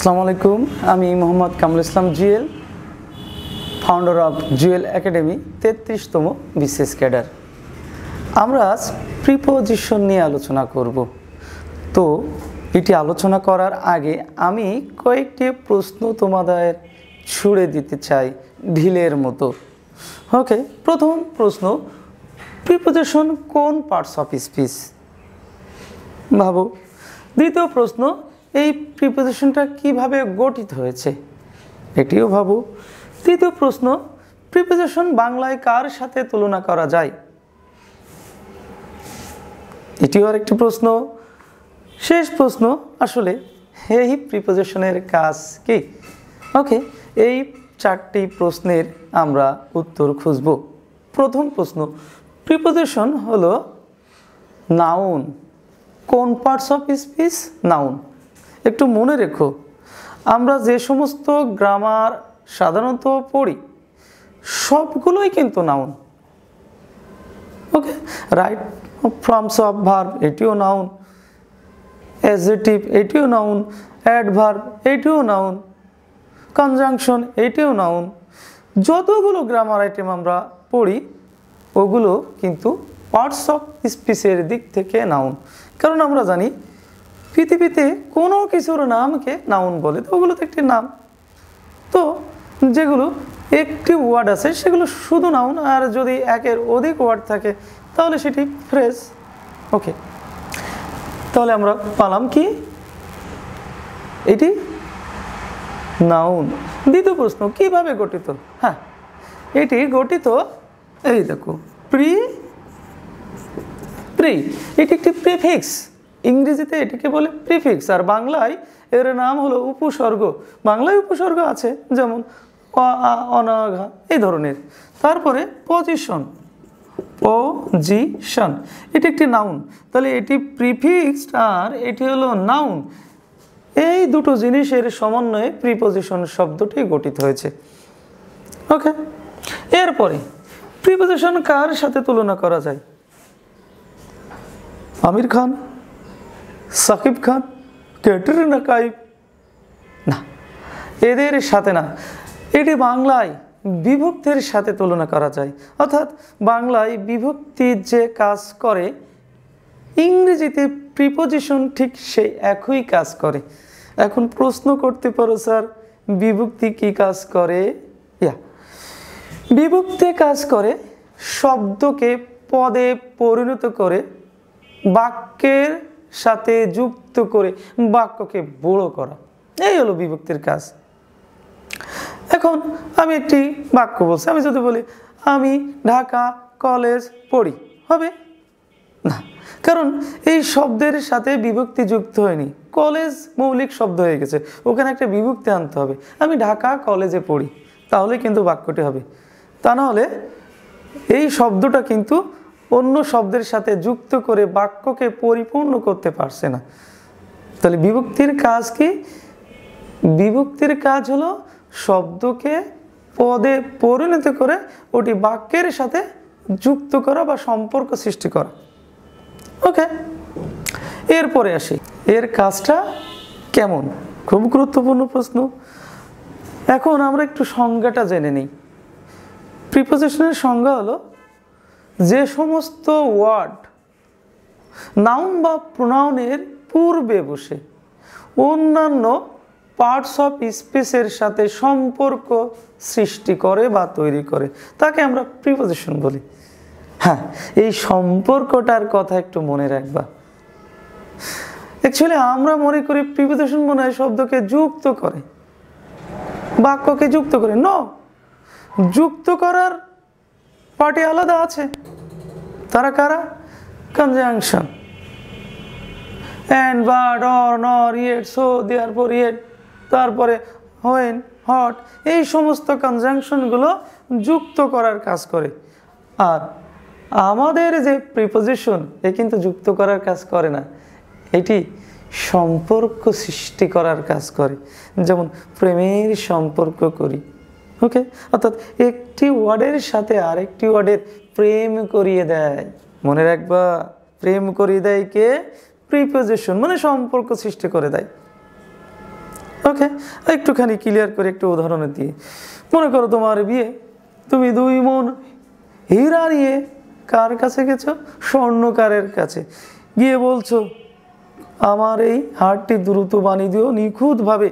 আসসালামু আলাইকুম, আমি Mohammad Kamrul Islam Jewel, founder of Jewel academy, 33তম বিসিএস ক্যাডার। আমরা আজ প্রিপোজিশন নিয়ে আলোচনা করব। তো এটি আলোচনা করার আগে আমি কয়েকটি প্রশ্ন তোমাদের ছুড়ে দিতে চাই ঢিলের মতো। ওকে, প্রথম প্রশ্ন, প্রিপোজিশন কোন পার্টস অফ স্পিচ? ভাবো। দ্বিতীয় প্রশ্ন, এই প্রিপোজিশনটা কিভাবে গঠিত হয়েছে? এটিও ভাবো। তৃতীয় প্রশ্ন, প্রিপোজিশন বাংলায় কার সাথে তুলনা করা যায়? এটিও আরেকটি প্রশ্ন। শেষ প্রশ্ন, আসলে এই প্রিপোজিশনের কাজ কি? ওকে, এই চারটি প্রশ্নের আমরা উত্তর খুঁজব। প্রথম প্রশ্ন, প্রিপোজিশন হলো নাউন। কোন পার্টস অফ স্পিচ? নাউন। একটু মনে রেখো, আমরা যে সমস্ত গ্রামার সাধারণত পড়ি সবগুলোই কিন্তু noun. Okay, right forms of verb এটিও নাউন, অ্যাডজেক্টিভ এটিও নাউন, অ্যাডভার্ব এটিও নাউন, কনজাংশন এটিও নাউন। যতগুলো গ্রামার আইটেম আমরা পড়ি ওগুলো কিন্তু পার্টস অফ স্পিচের দিক থেকে নাউন। কারণ আমরা জানি পৃথিবীতে কোনো কিছুর নামকে নাউন বলে, তো ওগুলো তো একটি নাম। তো যেগুলো একটি ওয়ার্ড আছে সেগুলো শুধু নাউন, আর যদি একের অধিক ওয়ার্ড থাকে তাহলে সেটি ফ্রেজ। ওকে, তাহলে আমরা পালাম কি? এটি নাউন। দ্বিতীয় প্রশ্ন, কিভাবে গঠিত? হ্যাঁ, এটি গঠিত, এই দেখো, প্রি। এটি একটি প্রিফিক্স। ইংরেজিতে এটিকে বলে প্রিফিক্স, আর বাংলায় এর নাম হলো উপসর্গ। বাংলায় উপসর্গ আছে, যেমন অ, আ, অনাঘা এই ধরনের। তারপরে পজিশন, এটি একটি নাউন। তাহলে এটি প্রিফিক্স আর এটি হলো নাউন। এই দুটো জিনিসের সমন্বয়ে প্রিপোজিশন শব্দটি গঠিত হয়েছে। ওকে, এরপরে প্রিপোজিশন কার সাথে তুলনা করা যায়? আমির খান, সাকিব খান, ক্যাটরিনা কাইফ? না, এদের সাথে না। এটি বাংলায় বিভক্তির সাথে তুলনা করা যায়। অর্থাৎ বাংলায় বিভক্তি যে কাজ করে ইংরেজিতে প্রিপোজিশন ঠিক সেই একই কাজ করে। এখন প্রশ্ন করতে পারো, স্যার বিভক্তি কি কাজ করে? বিভক্তি কাজ করে শব্দকে পদে পরিণত করে, বাক্যের সাথে যুক্ত করে বাক্যকে বড় করা। এই হলো বিভক্তির কাজ। এখন আমি একটি বাক্য বলছি, আমি যদি বলি আমি ঢাকা কলেজ পড়ি, হবে না, কারণ এই শব্দের সাথে বিভক্তি যুক্ত হয়নি। কলেজ মৌলিক শব্দ হয়ে গেছে, ওখানে একটা বিভক্তি আনতে হবে। আমি ঢাকা কলেজে পড়ি, তাহলে কিন্তু বাক্যটি হবে। তা না হলে এই শব্দটা কিন্তু অন্য শব্দের সাথে যুক্ত করে বাক্যকে পরিপূর্ণ করতে পারছে না। তাহলে বিভক্তির কাজ কি? বিভক্তির কাজ হলো শব্দকে পদে পরিণত করে ওটি বাক্যের সাথে যুক্ত করা বা সম্পর্ক সৃষ্টি করা। ওকে, এরপরে আসি, এর কাজটা কেমন? খুব গুরুত্বপূর্ণ প্রশ্ন। এখন আমরা একটু সংজ্ঞাটা জেনে নিই। প্রিপোজিশনের সংজ্ঞা হলো যে সমস্ত ওয়ার্ড নাউন বা প্রোনাউনের পূর্বে বসে অন্যান্য পার্টস অফ স্পিচের সাথে সম্পর্ক সৃষ্টি করে বা তৈরি করে তাকে আমরা প্রিপোজিশন বলি। হ্যাঁ, এই সম্পর্কটার কথা একটু মনে রাখবা। অ্যাকচুয়ালি আমরা মনে করি প্রিপোজিশন মনে হয় শব্দকে যুক্ত করে, বাক্যকে যুক্ত করে। ন, যুক্ত করার পার্টি আলাদা আছে। তারা কারা? Conjunction, and, but, or, nor, yet, so, therefore, yet, তারপরে when, hot, এই সমস্ত কনজাংশনগুলো যুক্ত করার কাজ করে। আর আমাদের যে প্রিপোজিশন এ কিন্তু যুক্ত করার কাজ করে না, এটি সম্পর্ক সৃষ্টি করার কাজ করে। যেমন প্রেমের সম্পর্ক করি। ওকে, অর্থাৎ একটি ওয়ার্ডের সাথে আরেকটি ওয়ার্ডের প্রেম করিয়ে দেয়। মনে রাখবা, প্রেম করিয়ে দেয় কে? প্রিপোজিশন, মানে সম্পর্ক সৃষ্টি করে দেয়। ওকে, একটুখানি ক্লিয়ার করে একটু উদাহরণ দিয়ে, মনে করো তোমার বিয়ে, তুমি 2 মণ হীরা নিয়ে কার কাছে গেছো? স্বর্ণকারের কাছে গিয়ে বলছো, আমার এই হারটি দ্রুত বানিয়ে দিও, নিখুঁতভাবে,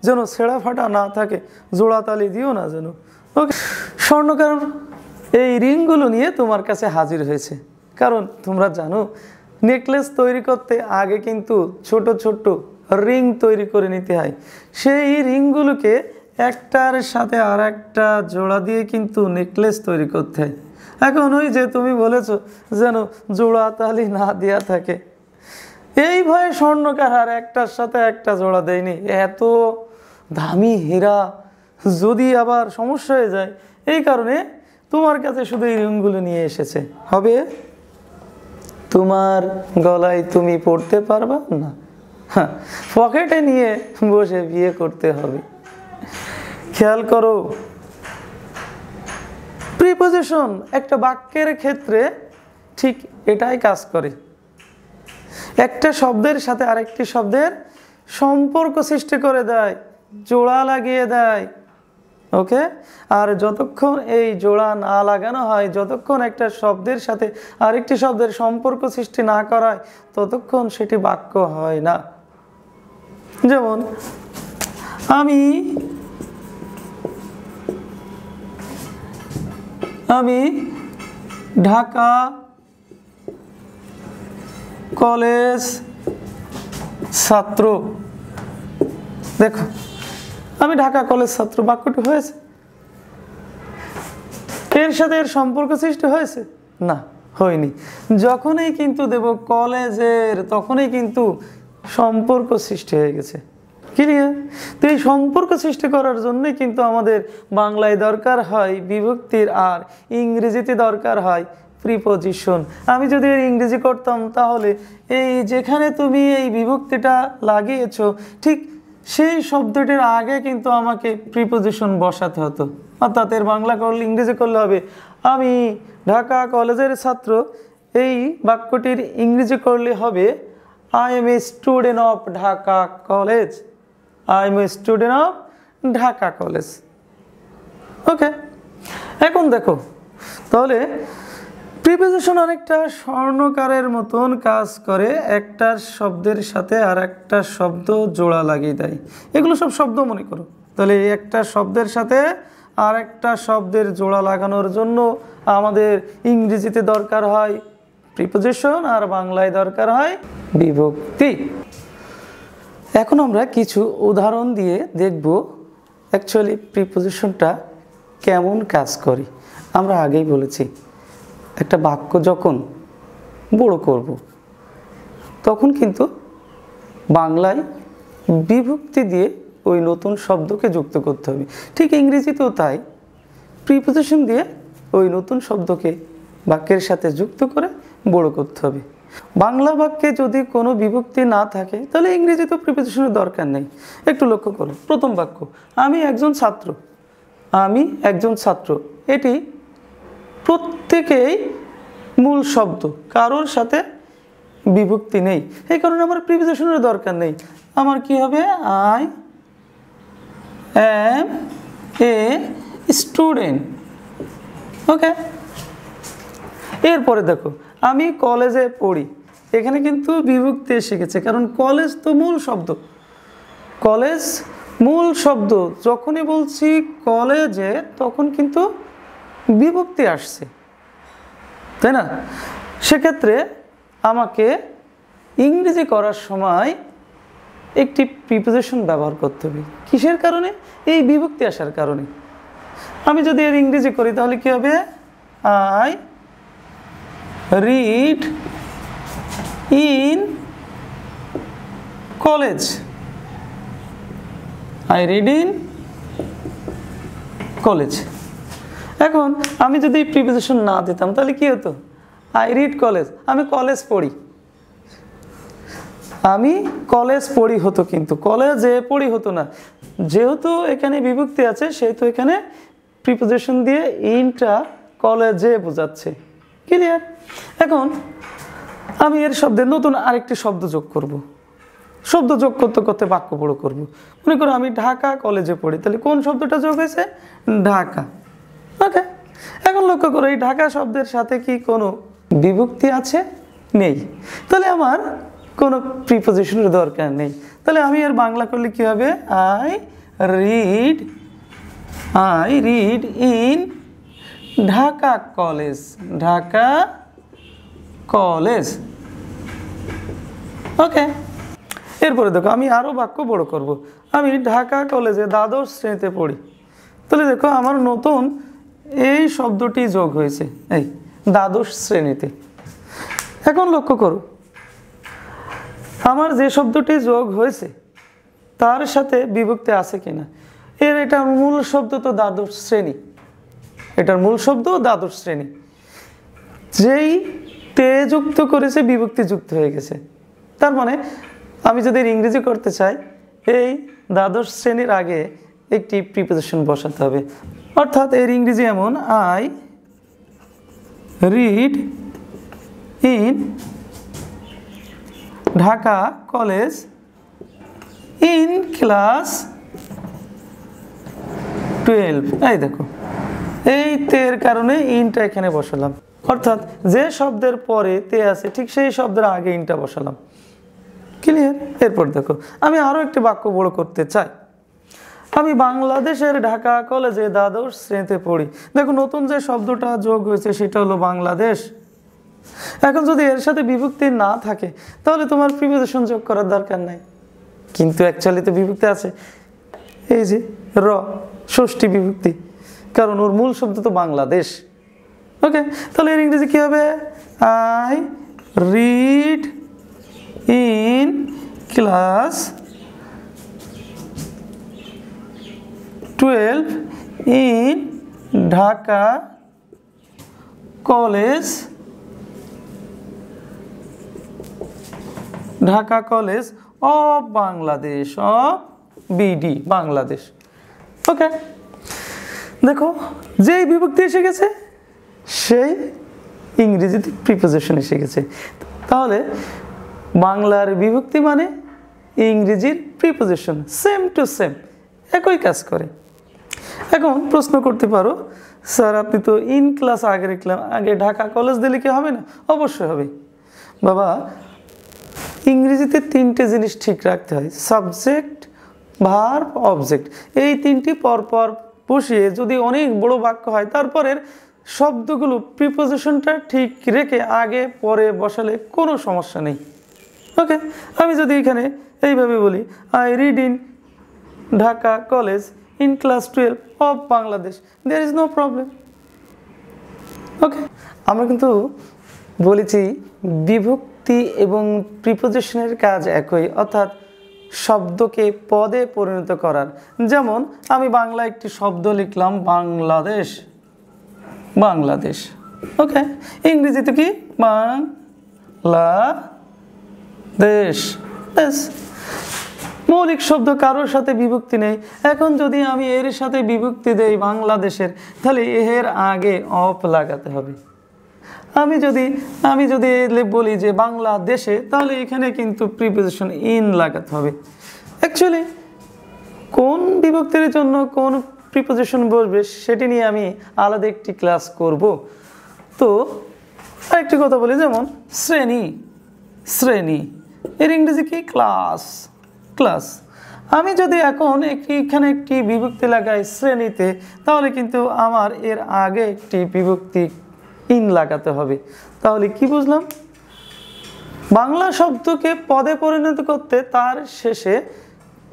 যেন ছেঁড়া ফাটা না থাকে, জোড়াতালি দিও না যেন। ওকে, স্বর্ণকার এই রিংগুলো নিয়ে তোমার কাছে হাজির হয়েছে। কারণ তোমরা জানো, নেকলেস তৈরি করতে আগে কিন্তু ছোট ছোট রিং তৈরি করে নিতে হয়। সেই রিংগুলোকে একটার সাথে আর একটা জোড়া দিয়ে কিন্তু নেকলেস তৈরি করতে হয়। এখন ওই যে তুমি বলেছো যেন জোড়া তালি না দেওয়া থাকে, এই ভয়ে স্বর্ণকার আর একটার সাথে একটা জোড়া দেয়নি। এত দামি হীরা যদি আবার সমস্যা হয়ে যায়, এই কারণে তোমার কাছে শুধু এই রিংগুলো নিয়ে এসেছে। হবে তোমার গলায় তুমি পড়তে পারবা না, পকেটে নিয়ে বসে বিয়ে করতে হবে। খেয়াল করো, প্রিপোজিশন একটা বাক্যের ক্ষেত্রে ঠিক এটাই কাজ করে। একটা শব্দের সাথে আরেকটি শব্দের সম্পর্ক সৃষ্টি করে দেয়, জোড়া লাগিয়ে দেয়। ওকে, আর যতক্ষণ এই জোড়া না লাগানো হয়, যতক্ষণ একটা শব্দের সাথে আরেকটি শব্দের সম্পর্ক সৃষ্টি না করায়, ততক্ষণ সেটি বাক্য হয় না। যেমন আমি ঢাকা কলেজ ছাত্র। দেখো, আমি ঢাকা কলেজ ছাত্র বাক্যটি হয়েছে, এর সাথে এর সম্পর্ক সৃষ্টি হয়েছে না, হয়নি। যখনই কিন্তু দেব কলেজের, তখনই কিন্তু সম্পর্ক সৃষ্টি হয়ে গেছে। ক্লিয়ার? তো এই সম্পর্ক সৃষ্টি করার জন্যই কিন্তু আমাদের বাংলায় দরকার হয় বিভক্তির, আর ইংরেজিতে দরকার হয় প্রিপোজিশন। আমি যদি এর ইংরেজি করতাম, তাহলে এই যেখানে তুমি এই বিভক্তিটা লাগিয়েছো, ঠিক সেই শব্দটির আগে কিন্তু আমাকে প্রিপোজিশন বসাতে হতো। অর্থাৎ এর বাংলা করলে, ইংরেজি করলে হবে আমি ঢাকা কলেজের ছাত্র। এই বাক্যটির ইংরেজি করলে হবে I am a student of Dhaka college. I am a student of Dhaka college. Okay, এখন দেখো, তাহলে প্রিপোজিশন অনেকটা স্বর্ণকারের মতন কাজ করে, একটা শব্দের সাথে আর একটা শব্দ জোড়া লাগিয়ে দেয়। এগুলো সব শব্দ মনে করো। তাহলে একটা শব্দের সাথে আর একটা শব্দের জোড়া লাগানোর জন্য আমাদের ইংরেজিতে দরকার হয় প্রিপোজিশন, আর বাংলায় দরকার হয় বিভক্তি। এখন আমরা কিছু উদাহরণ দিয়ে দেখব অ্যাকচুয়ালি প্রিপোজিশনটা কেমন কাজ করে। আমরা আগেই বলেছি, একটা বাক্য যখন বড় করব, তখন কিন্তু বাংলায় বিভক্তি দিয়ে ওই নতুন শব্দকে যুক্ত করতে হবে। ঠিক ইংরেজিতেও তাই, প্রিপোজিশন দিয়ে ওই নতুন শব্দকে বাক্যের সাথে যুক্ত করে বড় করতে হবে। বাংলা বাক্যে যদি কোনো বিভক্তি না থাকে, তাহলে ইংরেজিতে প্রিপোজিশনের দরকার নেই। একটু লক্ষ্য করো, প্রথম বাক্য আমি একজন ছাত্র। আমি একজন ছাত্র, এটি প্রত্যেকেই মূল শব্দ, কারোর সাথে বিভক্তি নেই, এই কারণে আমার প্রিপোজিশনের দরকার নেই। আমার কি হবে? I am a student. ওকে, এরপরে দেখো আমি কলেজে পড়ি। এখানে কিন্তু বিভক্তি এসে গেছে, কারণ কলেজ তো মূল শব্দ। কলেজ মূল শব্দ, যখনই বলছি কলেজে, তখন কিন্তু বিভক্তি আসছে, তাই না? সেক্ষেত্রে আমাকে ইংরেজি করার সময় একটি প্রিপোজিশন ব্যবহার করতে হবে। কিসের কারণে? এই বিভক্তি আসার কারণে। আমি যদি এর ইংরেজি করি, তাহলে কি হবে? I read in college. I read in college. এখন আমি যদি প্রিপোজিশন না দিতাম, তাহলে কি হতো? আই রিড কলেজ, আমি কলেজ পড়ি। আমি কলেজ পড়ি হতো, কিন্তু কলেজে পড়ি হতো না। যেহেতু এখানে বিভক্তি আছে, সেহেতু এখানে প্রিপোজিশন দিয়ে ইনটা কলেজে বোঝাচ্ছে। ক্লিয়ার? এখন আমি এর শব্দে নতুন আরেকটি শব্দ যোগ করব। শব্দ যোগ করতে করতে বাক্য বড় করব। মনে করো আমি ঢাকা কলেজে পড়ি, তাহলে কোন শব্দটা যোগ হয়েছে? ঢাকা। ওকে, এখন লক্ষ্য করো এই ঢাকা শব্দের সাথে কি কোনো বিভক্তি আছে? নেই। তাহলে আমার কোনো প্রিপোজিশনের দরকার নেই। তাহলে আমি এর বাংলা করলে কি হবে? I read in Dhaka college. Dhaka college. Okay, এরপরে দেখো আমি আরও বাক্য বড় করব। আমি ঢাকা কলেজে দ্বাদশ শ্রেণীতে পড়ি। তাহলে দেখো আমার নতুন এই শব্দটি যোগ হয়েছে এই দ্বাদশ শ্রেণীতে। এখন লক্ষ্য করো আমার যে শব্দটি যোগ হয়েছে তার সাথে বিভক্তি আছে কিনা। এটার মূল শব্দ তো দ্বাদশ শ্রেণী, এটার মূল শব্দ দ্বাদশ শ্রেণী। যেই তে যুক্ত করেছে বিভক্তি যুক্ত হয়ে গেছে। তার মানে আমি যদি ইংরেজি করতে চাই এই দ্বাদশ শ্রেণীর আগে একটি প্রিপোজিশন বসাতে হবে। অর্থাৎ এর ইংরেজি এমন, I read in Dhaka college in class 12। এই দেখো এই তের কারণে ইনটা এখানে বসালাম। অর্থাৎ যে শব্দের পরে তে আছে ঠিক সেই শব্দের আগে ইনটা বসালাম। ক্লিয়ার? এরপর দেখো আমি আরও একটি বাক্য বড় করতে চাই। আমি বাংলাদেশের ঢাকা কলেজে দ্বাদশ শ্রেণীতে পড়ি। দেখো নতুন যে শব্দটা যোগ হয়েছে সেটা হলো বাংলাদেশ। এখন যদি এর সাথে বিভক্তি না থাকে তাহলে তোমার প্রিপোজিশন যোগ করার দরকার নাই, কিন্তু অ্যাকচুয়ালি তো বিভক্তি আছে। এই যে ষষ্ঠী বিভক্তি, কারণ ওর মূল শব্দ তো বাংলাদেশ। ওকে, তাহলে এর ইংরেজি কি হবে? I read in class 12 in Dhaka college of Bangladesh, of BD Bangladesh. Okay, দেখো যেই বিভক্তি এসে গেছে সেই ইংরেজিতে প্রিপোজিশন এসে গেছে। তাহলে বাংলার বিভক্তি মানে ইংরেজির প্রিপোজিশন, সেম টু সেম, একই কাজ করে। এখন প্রশ্ন করতে পারো, স্যার আপনি তো ইন ক্লাস আগে লিখলাম, আগে ঢাকা কলেজ দিলে কি হবে না? অবশ্যই হবে বাবা। ইংরেজিতে তিনটে জিনিস ঠিক রাখতে হয়, সাবজেক্ট, ভার্ব, অবজেক্ট। এই তিনটি পরপর বসিয়ে যদি অনেক বড় বাক্য হয় তারপরের শব্দগুলো প্রিপোজিশনটা ঠিক রেখে আগে পরে বসালে কোনো সমস্যা নেই। ওকে, আমি যদি এখানে এইভাবে বলি, I read in Dhaka college in class 12 of Bangladesh, there is no problem. Okay, আমরা কিন্তু বলেছি বিভক্তি এবং প্রিপোজিশনের কাজ একই, অর্থাৎ শব্দকে পদে পরিণত করার। যেমন আমি বাংলা একটি শব্দ লিখলাম বাংলাদেশ, বাংলাদেশ। ওকে, ইংরেজিতে কি? বাংলাদেশ। মৌলিক শব্দ, কারোর সাথে বিভক্তি নেই। এখন যদি আমি এর সাথে বিভক্তি দেই বাংলাদেশের, তাহলে এর আগে অফ লাগাতে হবে। আমি যদি বলি যে বাংলাদেশে, তাহলে এখানে কিন্তু প্রিপোজিশন ইন লাগাতে হবে। অ্যাকচুয়ালি কোন বিভক্তির জন্য কোন প্রিপোজিশন বসবে সেটি নিয়ে আমি আলাদা একটি ক্লাস করব। তো আরেকটি কথা বলি, যেমন শ্রেণী, শ্রেণী এর ইংরেজি কি? Class, class. আমি যদি এখন এখানে একটি বিভক্তি লাগাই শ্রেণীতে, তাহলে কিন্তু আমার এর আগে একটি বিভক্তি ইন লাগাতে হবে। তাহলে কি বুঝলাম? বাংলা শব্দকে পদে পরিণত করতে তার শেষে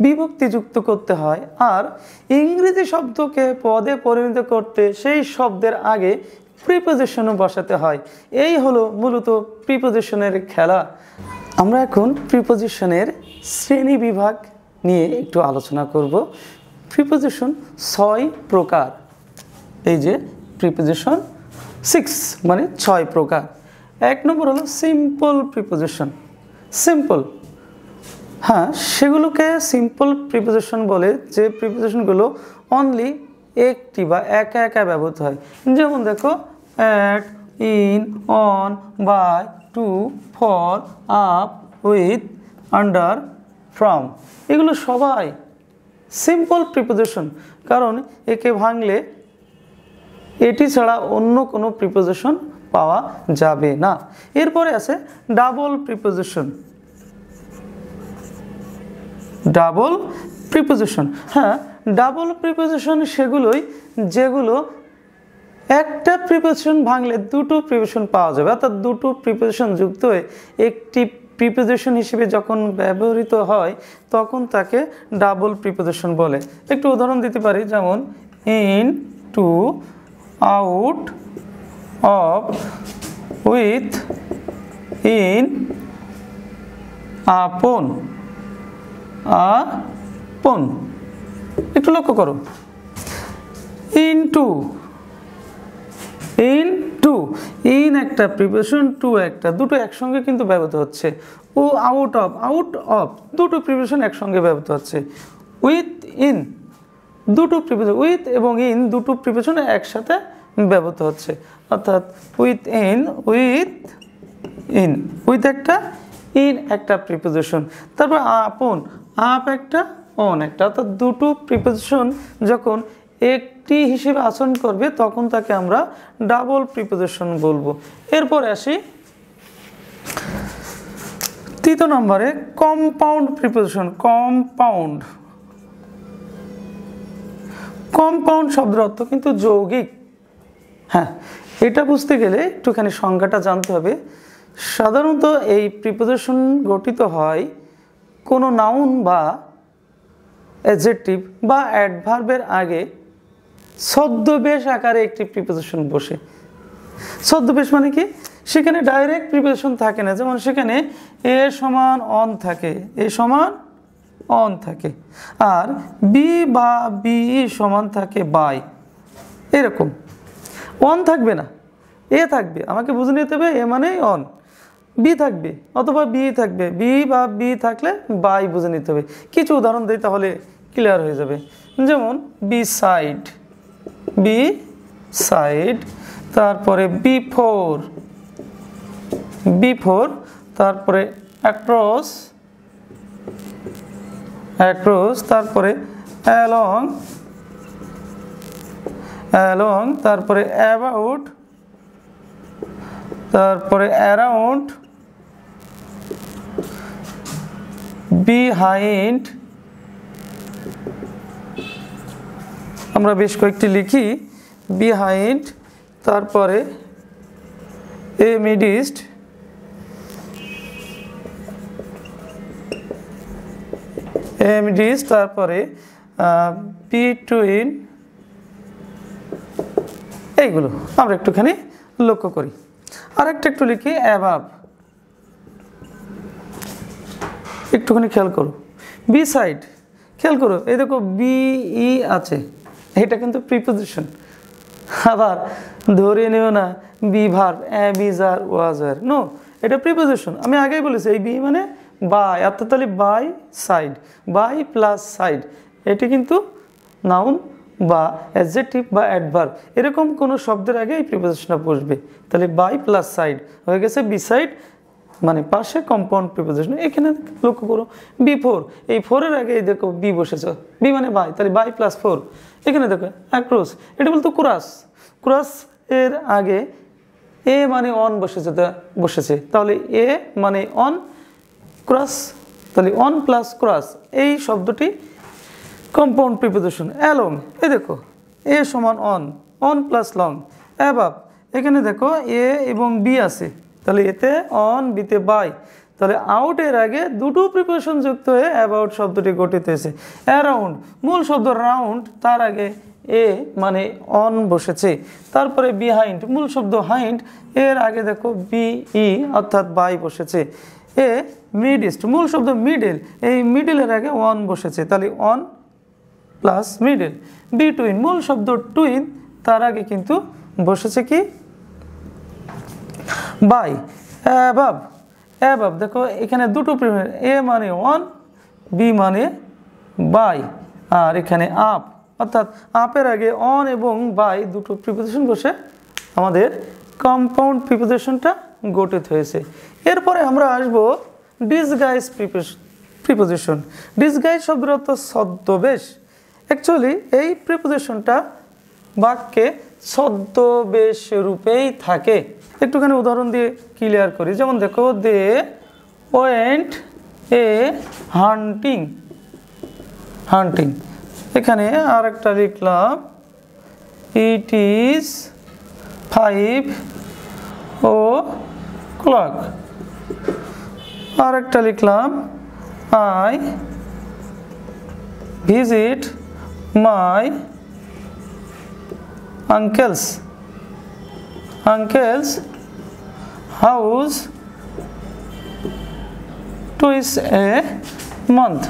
বিভক্তি যুক্ত করতে হয়, আর ইংরেজি শব্দকে পদে পরিণত করতে সেই শব্দের আগে প্রিপোজিশনও বসাতে হয়। এই হলো মূলত প্রিপোজিশনের খেলা। আমরা এখন প্রিপোজিশনের শ্রেণী বিভাগ নিয়ে একটু আলোচনা করব। প্রিপোজিশন 6 প্রকার। এই যে প্রিপোজিশন 6 মানে 6 প্রকার। 1 নম্বর হলো সিম্পল প্রিপোজিশন। সিম্পল, হ্যাঁ, সেগুলোকে সিম্পল প্রিপোজিশন বলে যে প্রিপোজিশনগুলো অনলি একটি বা একা একা ব্যবহৃত হয়। যেমন দেখো, at, in, on, by, to, for, up, with, under, from, এগুলো সবাই সিম্পল প্রিপোজিশন, কারণ একে ভাঙলে এটি ছাড়া অন্য কোনো প্রিপোজিশন পাওয়া যাবে না। এরপরে আছে ডাবল প্রিপোজিশন। ডাবল প্রিপোজিশন, হ্যাঁ, ডাবল প্রিপোজিশন সেগুলোই যেগুলো একটা প্রিপোজিশন ভাঙলে দুটো প্রিপোজিশন পাওয়া যাবে, অর্থাৎ দুটো প্রিপোজিশন যুক্ত হয়ে একটি প্রিপোজিশন হিসেবে যখন ব্যবহৃত হয় তখন তাকে ডাবল প্রিপোজিশন বলে। একটু উদাহরণ দিতে পারি, যেমন into, out of, within, upon, upon. একটু লক্ষ্য করো, ইনটু, ইন টু, ইন একটা প্রিপোজিশন, টু একটা, দুটো একসঙ্গে কিন্তু ব্যবহৃত হচ্ছে। ও আউট অফ, আউট অফ দুটো প্রিপোজিশন একসঙ্গে ব্যবহৃত হচ্ছে। উইথ ইন দুটো প্রিপোজিশন, উইথ এবং ইন দুটো প্রিপোজিশন একসাথে ব্যবহৃত হচ্ছে, অর্থাৎ with in, with in, with একটা, ইন একটা প্রিপোজিশন। তারপর আপন, আপ একটা, অন একটা, অর্থাৎ দুটো প্রিপোজিশন যখন একটি হিসেবে আচরণ করবে তখন তাকে আমরা ডাবল প্রিপোজিশন বলবো। এরপরে আসি 3 নম্বরে, কম্পাউন্ড প্রিপোজিশন। কম্পাউন্ড, কম্পাউন্ড শব্দের অর্থ কিন্তু যৌগিক। হ্যাঁ, এটা বুঝতে গেলে একটুখানি সংজ্ঞাটা জানতে হবে। সাধারণত এই প্রিপোজিশন গঠিত হয় কোনো নাউন বা অ্যাডজেক্টিভ বা অ্যাডভার্বের আগে ছদ্মবেশ আকারে একটি প্রিপোজিশন বসে। ছদ্মবেশ মানে কি? সেখানে ডাইরেক্ট প্রিপোজিশন থাকে না, যেমন সেখানে এ সমান অন থাকে, এ সমান অন থাকে, আর বি বা বি সমান থাকে বাই, এরকম। অন থাকবে না, এ থাকবে, আমাকে বুঝে নিতে হবে এ মানে অন, বি থাকবে অথবা বি থাকবে, বি বা বি থাকলে বাই বুঝে নিতে হবে। কিছু উদাহরণ দিই তাহলে ক্লিয়ার হয়ে যাবে, যেমন বি সাইড, বি সাইড, তারপরে বিফোর, বিফোর, তারপরে অ্যাক্রস, অ্যাক্রস, তারপরে অ্যালং, অ্যালং, তারপরে অ্যাবাউট, তারপরে অ্যারাউন্ড, বিহাইন্ড, আমরা বেশ কয়েকটি লিখি, বিহাইন্ড, তারপরে এমিডিস্ট, এমিডিস্ট, তারপরে বিটুইন, এইগুলো আমরা একটুখানি লক্ষ্য করি। আরেকটা একটু লিখি, অ্যাবাভ, একটুখানি খেয়াল করো। বি সাইড, খেয়াল করো, এই দেখো বিই আছে, এটা কিন্তু প্রিপোজিশন। আবার ধরে নিও না বি ভার্ব, বিজ আর ওয়াজ আর, নো, এটা প্রিপোজিশন। আমি আগেই বলেছি এই বি মানে বাই, অর্থাৎ তাহলে by side, by plus side, এটি কিন্তু নাউন বা অ্যাডজেক্টিভ বা অ্যাডভার্ব এরকম কোনো শব্দের আগে এই প্রিপোজিশনটা বসবে। তাহলে বাই প্লাস সাইড হয়ে গেছে বি সাইড, মানে পাশে কম্পাউন্ড প্রিপোজিশন। এখানে লক্ষ্য করো বিফোর, এই ফোরের আগে এই দেখো বি বসেছে, বি মানে বাই, তাহলে বাই প্লাস ফোর। এখানে দেখো অ্যাক্রস, এটা বলতো ক্রস, ক্রস এর আগে এ মানে অন বসেছে, বসেছে, তাহলে এ মানে অন, ক্রস, তাহলে অন প্লাস ক্রস, এই শব্দটি কম্পাউন্ড প্রিপোজিশন। অ্যালং, এই দেখো এ সমান on, on plus long. Above, এখানে দেখো এ এবং বি আছে, তাহলে এতে অন, বিতে বাই, তাহলে আউটের আগে দুটো প্রিপোজিশন যুক্ত হয়ে অ্যাবাউট শব্দটি গঠিত হয়েছে। অ্যারাউন্ড, মূল শব্দ রাউন্ড, তার আগে এ মানে অন বসেছে, তারপরে বিহাইন্ড, মূল শব্দ হাইন্ড, এর আগে দেখো বিই অর্থাৎ বাই বসেছে। এ মিডিস্ট, মূল শব্দ মিডল, এই মিডলের আগে অন বসেছে, তাহলে অন প্লাস মিডল। বিটুইন, মূল শব্দ টুইন, তার আগে কিন্তু বসেছে কি বাই। অ্যাবাভ, অ্যাবাভ দেখো এখানে দুটো প্রিপোজিশন, এ মানে অন, বি মানে বাই, আর এখানে আপ, অর্থাৎ আপের আগে অন এবং বাই দুটো প্রিপোজিশন বসে আমাদের কম্পাউন্ড প্রিপোজিশনটা গঠিত হয়েছে। এরপরে আমরা আসবো ডিসগাইজ প্রিপোজিশন। ডিসগাইজ শব্দের অর্থ ছদ্মবেশ। অ্যাকচুয়ালি এই প্রিপোজিশনটা বাক্যে ছদ্মবেশ রূপেই থাকে। একটুখানি উদাহরণ দিয়ে ক্লিয়ার করি। যেমন দেখো, দে ওয়েন্ট এ হান্টিং। হান্টিং, এখানে আর একটা লিখলাম ইট ইজ 5 o'clock। আর একটা লিখলাম I visit my uncle's house twice a month।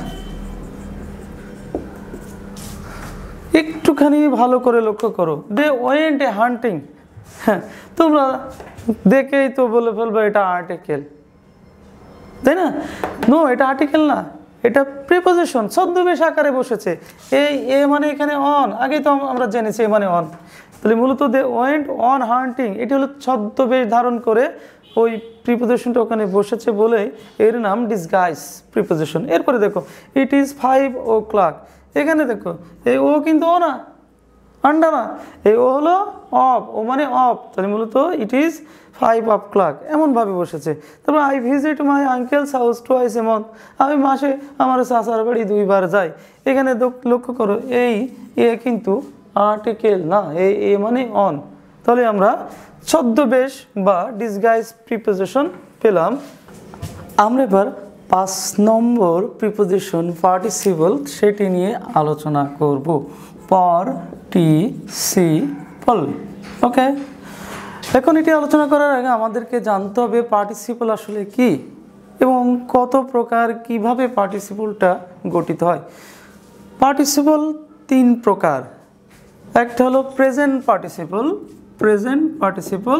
একটুখানি ভালো করে লক্ষ্য করো, দে ওয়েন্ট এ হান্টিং। হ্যাঁ, তোমরা দেখেই তো বলে ফেলবে এটা আর্টিকেল, তাই না? নো, এটা আর্টিকেল না, এটা প্রিপোজিশন, ছদ্মবেশ আকারে বসেছে। এই এ মানে এখানে অন, আগেই তো আমরা জেনেছি এ মানে অন। তাহলে মূলত দে ওয়েন্ট অন হান্টিং, এটি হলো ছদ্মবেশ ধারণ করে ওই প্রিপোজিশনটা ওখানে বসেছে বলেই এর নাম ডিসগাইজ প্রিপোজিশন। এরপরে দেখো, ইট ইজ 5 o'clock। এখানে দেখো, এই ও কিন্তু ও না, আন্ডা না, এই ও হলো অফ, ও মানে অফ। তাহলে মূলত ইট ইজ 5 o'clock এমনভাবে বসেছে। তারপর I visit my uncle's house twice a month. আমি মাসে আমার চাচার বাড়ি 2 বার যাই। এখানে লক্ষ্য করো, এই এ কিন্তু আর্টিকেল না, এই এ মানে অন। তাহলে আমরা ছদ্মবেশ বা ডিসগাইজ প্রিপোজিশন পেলাম। আমরা এবার 5 নম্বর প্রিপোজিশন পার্টিসিপল, সেটি নিয়ে আলোচনা করব। পার্টিসিপল। ওকে, এখন এটি আলোচনা করার আগে আমাদেরকে জানতে হবে পার্টিসিপল আসলে কি এবং কত প্রকার, কিভাবে পার্টিসিপলটা গঠিত হয়। পার্টিসিপল 3 প্রকার। একটা হলো প্রেজেন্ট পার্টিসিপল,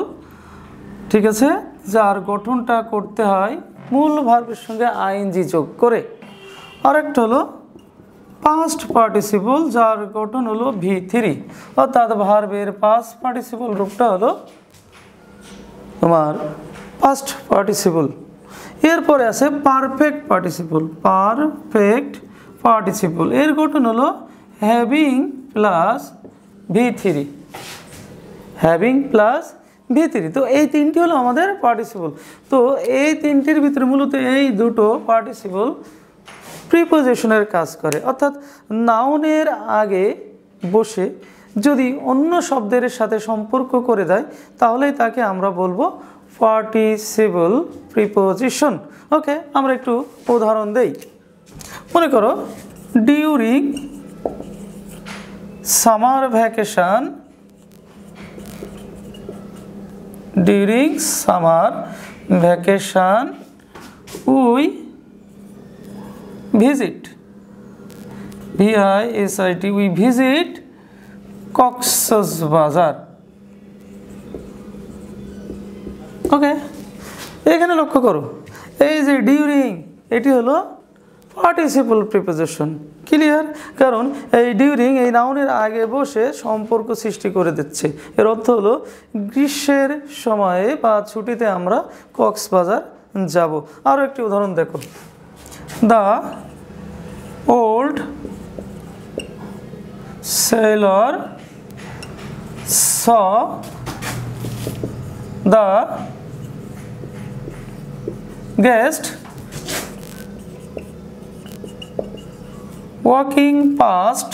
ঠিক আছে, যার গঠনটা করতে হয় মূল ভার্বের সঙ্গে আইএনজি যোগ করে। আরেকটা হলো পাস্ট পার্টিসিপল, যার গঠন হলো V3, অর্থাৎ ভার্বের পাস্ট পার্টিসিপল রূপটা হলো তোমার পাস্ট পার্টিসিপল। এরপরে আছে পারফেক্ট পার্টিসিপল, এর গঠন হলো হ্যাভিং প্লাস V3। তো এই 3টি হলো আমাদের পার্টিসিপল। তো এই 3টির ভিতরে মূলত এই দুটো পার্টিসিপল প্রিপোজিশনের কাজ করে, অর্থাৎ নাউনের আগে বসে যদি অন্য শব্দের সাথে সম্পর্ক করে দেয় তাহলেই তাকে আমরা বলবো পার্টিসিপল প্রিপোজিশন। ওকে, আমরা একটু উদাহরণ দেই। মনে করো, during summer vacation we visit we visit Cox's Bazar. Okay, এখানে লক্ষ্য করো, এই যে ডিউরিং, এটি হলো পার্টিসিপল প্রিপোজিশন। ক্লিয়ার? কারণ এই ডিউরিং এই নাউনের আগে বসে সম্পর্ক সৃষ্টি করে দিচ্ছে। এর অর্থ হলো গ্রীষ্মের সময়ে বা ছুটিতে আমরা কক্সবাজার যাব। আরও একটি উদাহরণ দেখো, the old sailor saw the guest walking past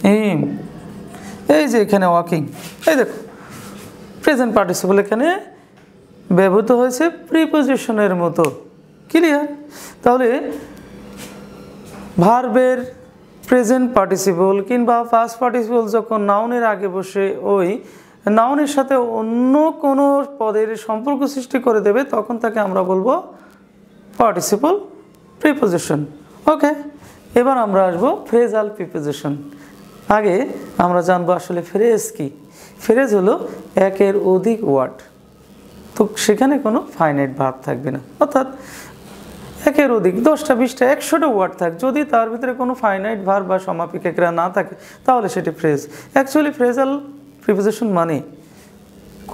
him। এই যে এখানে ওয়াকিং, এই দেখো প্রেজেন্ট পার্টিসিপল এখানে ব্যবহৃত হয়েছে প্রিপোজিশনের মতো। ক্লিয়ার? তাহলে ভার্বের প্রেজেন্ট পার্টিসিপল কিংবা পাস্ট পার্টিসিপল যখন নাউনের আগে বসে ওই নাউনের সাথে অন্য কোনো পদের সম্পর্ক সৃষ্টি করে দেবে তখন তাকে আমরা বলবো পার্টিসিপল প্রিপোজিশন। ওকে, এবার আমরা আসবো ফ্রেজাল প্রিপোজিশন। আগে আমরা জানবো আসলে ফ্রেজ কি। ফ্রেজ হলো একের অধিক ওয়ার্ড, তো সেখানে কোনো ফাইনাইট ভার্ব থাকবে না, অর্থাৎ একের অধিক 10টা 20টা 100টা ওয়ার্ড থাক, যদি তার ভিতরে কোনো ফাইনাইট ভার্ব বা সমাপিকা ক্রিয়া না থাকে তাহলে সেটি ফ্রেজ। অ্যাকচুয়ালি ফ্রেজাল প্রিপোজিশন মানে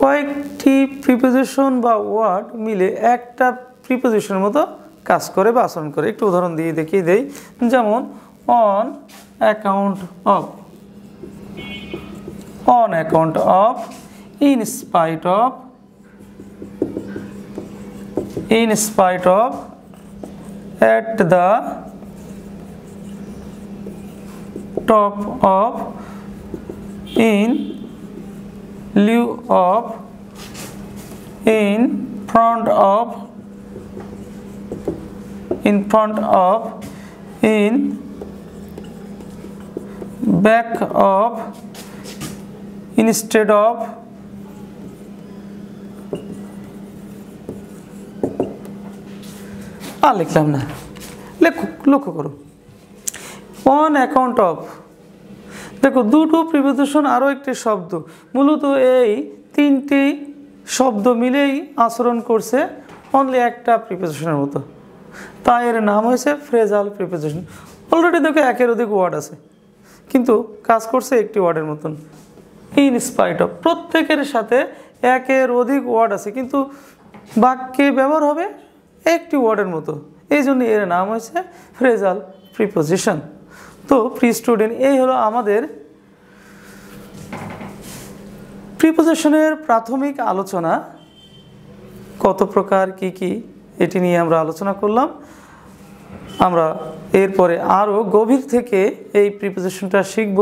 কয়েকটি প্রিপোজিশন বা ওয়ার্ড মিলে একটা প্রিপোজিশনের মতো কাজ করে বা আচরণ করে। একটু উদাহরণ দিয়ে দেখিয়ে দেই, যেমন on account of, on account of, in spite of, in spite of, at the top of, in lieu of, in front of, in front of, in back of, instead of, আর লিখলাম না, লক্ষ্য করো অন অ্যাকাউন্ট অফ। দেখো দুটো preposition আরও একটি শব্দ, মূলত এই তিনটি শব্দ মিলেই আচরণ করছে অনলি একটা প্রিপোজিশনের মতো, তাই এর নাম হয়েছে ফ্রেজাল প্রিপোজিশন। অলরেডি দেখো একের অধিক ওয়ার্ড আছে কিন্তু কাজ করছে একটি ওয়ার্ডের মতন। ইন স্পাইট অফ, প্রত্যেকের সাথে একের অধিক ওয়ার্ড আছে কিন্তু বাক্যে ব্যবহার হবে একটি ওয়ার্ডের মতো, এই জন্য এর নাম হয়েছে ফ্রেজাল প্রিপোজিশন। তো প্রি স্টুডেন্ট, এই হলো আমাদের প্রিপোজিশনের প্রাথমিক আলোচনা, কত প্রকার কি কি এটি নিয়ে আমরা আলোচনা করলাম। আমরা এরপরে আরও গভীর থেকে এই প্রিপোজিশনটা শিখব,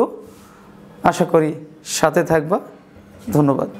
আশা করি সাথে থাকবা। ধন্যবাদ।